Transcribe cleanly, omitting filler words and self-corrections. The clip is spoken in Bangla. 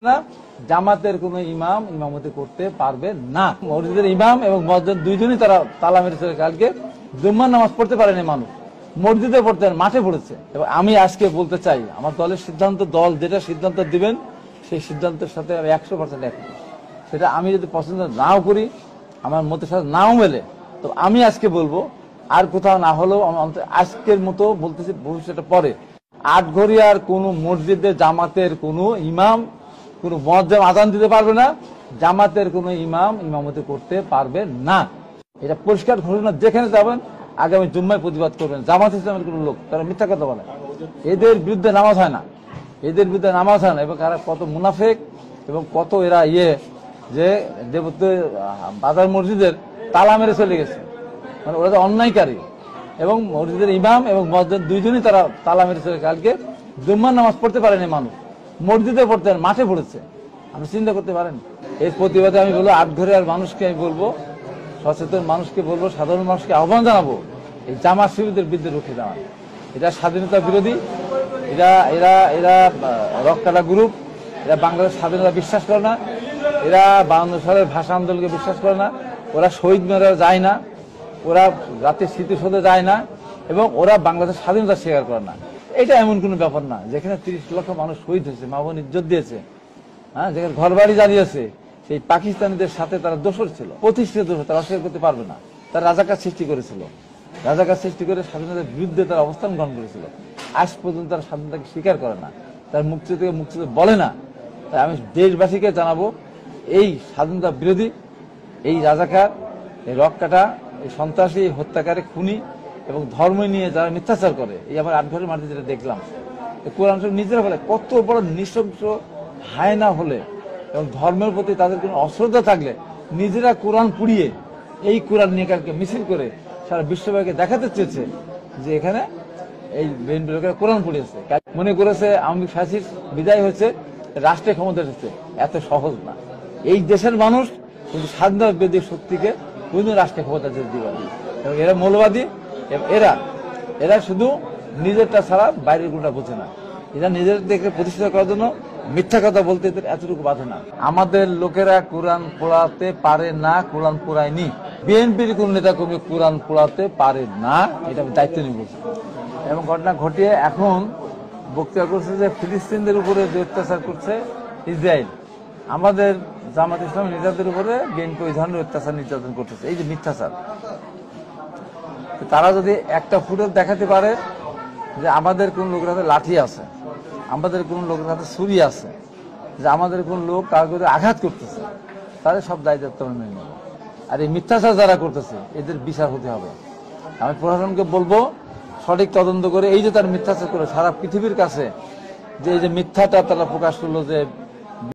না, জামাতের কোন ইমাম ইমামতি করতে পারবে না। মসজিদের ইমাম এবং মুয়াজ্জিন দুইজনই তারা তালা মেরেছে। কালকে জুম্মার নামাজ পড়তে পারেনি মানুষ, মসজিদে পড়তে মাঠে পড়েছে। এবং আমি আজকে বলতে চাই, আমার দলের সিদ্ধান্ত, দল যেটা সিদ্ধান্ত দিবেন সেই সিদ্ধান্তের সাথে আমি 100% একমত। সেটা আমি যদি পছন্দ নাও করি, আমার মতের সাথে নাও মেলে, তো আমি আজকে বলবো আর কোথাও না হলেও আজকের মতো বলতেছি, ভবিষ্যতে পরে আটঘরিয়ার কোন মসজিদে জামাতের কোন ইমাম কোন মুয়াজ্জিন আযান দিতে পারবে না, জামাতের কোন ইমাম ইমামতি করতে পারবে না। এটা পরিষ্কার ঘোষণা। যেখানে যাবেন আগামী জুম্মায় প্রতিবাদ করবেন। জামাত ইসলামের কোন লোক তারা মিথ্যা কথা বলে, এদের বিরুদ্ধে নামাজ হয় না, এদের বিরুদ্ধে নামাজ হয় না। এবং এরা কত মুনাফেক এবং কত এরা যে বাজার মসজিদের তালা মেরে চলে গেছে, মানে ওরা তো অন্যায়কারী। এবং মসজিদের ইমাম এবং মুয়াজ্জিন দুইজনই তারা তালা মেরে চলে। কালকে জুম্মার নামাজ পড়তে পারেনি মানুষ, মসজিদে পড়তে মাঠে পড়েছে। আপনি চিন্তা করতে পারেন। এর প্রতিবাদে আমি বলবো, আটঘরিয়ার মানুষকে আমি বলবো, সচেতন মানুষকে বলবো, সাধারণ মানুষকে আহ্বান জানাবো, এই জামাত শিবিরদের বিরুদ্ধে রুখে দাঁড়ান। এটা স্বাধীনতা বিরোধী, এরা এরা এরা রক্তকাটা গ্রুপ, এরা বাংলাদেশ স্বাধীনতা বিশ্বাস করে না, এরা 52 সালের ভাষা আন্দোলনকে বিশ্বাস করে না, ওরা শহীদ মেরা যায় না, ওরা জাতির স্মৃতিসৌধে যায় না, এবং ওরা বাংলাদেশ স্বাধীনতা স্বীকার করে না। এটা এমন কোনো ব্যাপার না যেখানে 30 লক্ষ মানুষ শহীদ হয়েছে, মা বোন ইজ্জত দিয়েছে, হ্যাঁ, যেখানে ঘর বাড়ি জ্বালিয়েছে, সেই পাকিস্তানিদের সাথে তারা দোষর ছিল, প্রতিষ্ঠিত দোষর, তারা অস্বীকার করতে পারবে না। তারা রাজাকার সৃষ্টি করেছিল, রাজাকার সৃষ্টি করে স্বাধীনতার বিরুদ্ধে তারা অবস্থান গ্রহণ করেছিল। আজ পর্যন্ত তারা স্বাধীনতাকে স্বীকার করে না, তার মুক্তিযুদ্ধকে মুক্তিযুদ্ধ বলে না। তাই আমি দেশবাসীকে জানাবো, এই স্বাধীনতা বিরোধী, এই রাজাকার, এই রক্তকাটা, এই সন্ত্রাসী, হত্যাকারী, খুনি এবং ধর্ম নিয়ে যারা মিথ্যাচার করে, এই আমার আটঘরের মাটিতে যেটা দেখলাম, কোরআন শরীফ নিজেরা বলে, কত বড় নৃশংস হায়না হলে এবং ধর্মের প্রতি তাদের কোনো অশ্রদ্ধা থাকলে নিজেরা কোরআন পুড়িয়ে, এই কোরআন নিয়ে কালকে মিছিল করে সারা বিশ্বব্যাপী দেখাতে চেয়েছে যে এখানে এই বিএনপি লোকেরা কোরআন পুড়িয়েছে। মনে করেছে আওয়ামী ফ্যাসিস্ট বিদায় হয়েছে, রাষ্ট্রের ক্ষমতা এসেছে। এত সহজ না। এই দেশের মানুষ কিন্তু স্বাধীনতা বিরোধী শক্তিকে কোন রাষ্ট্রের ক্ষমতা যেতে দিবে না। এবং এরা মৌলবাদী, এরা শুধু নিজেরটা ছাড়া বাইরের কোনটা বোঝে না। এরা নিজেদেরকে প্রতিষ্ঠিত করার জন্য মিথ্যা কথা বলতে এদের এতটুকু বাধে না। আমাদের লোকেরা কোরআন পড়াতে পারে না, কোরআন পড়ায়নি। বিএনপির কোন নেতা কর্মী কোরআন পড়াতে পারে না, এটা আমি দায়িত্ব নিয়ে বলছি। এবং ঘটনা ঘটিয়ে এখন বক্তব্য করছে যে ফিলিস্তিনদের উপরে যে অত্যাচার করছে ইসরায়েল, আমাদের জামাত ইসলামী নেতাদের উপরে বিএনপি ওই ধরনের অত্যাচার নির্যাতন করতেছে। এই যে মিথ্যাচার, তারা যদি একটা ফুটেজ দেখাতে পারে যে আমাদের কোন লোকের হাতে লাঠি আছে, আমাদের কোন লোকের হাতে ছুরি আছে, যে আমাদের কোন লোক কাউকে আঘাত করতেছে, তাদের সব দায়িত্ব মেনে নেব। আর এই মিথ্যাচার যারা করতেছে এদের বিচার হতে হবে। আমি প্রশাসনকে বলবো, সঠিক তদন্ত করে, এই যে তার মিথ্যাচার করে সারা পৃথিবীর কাছে যে এই যে মিথ্যাটা তারা প্রকাশ করলো যে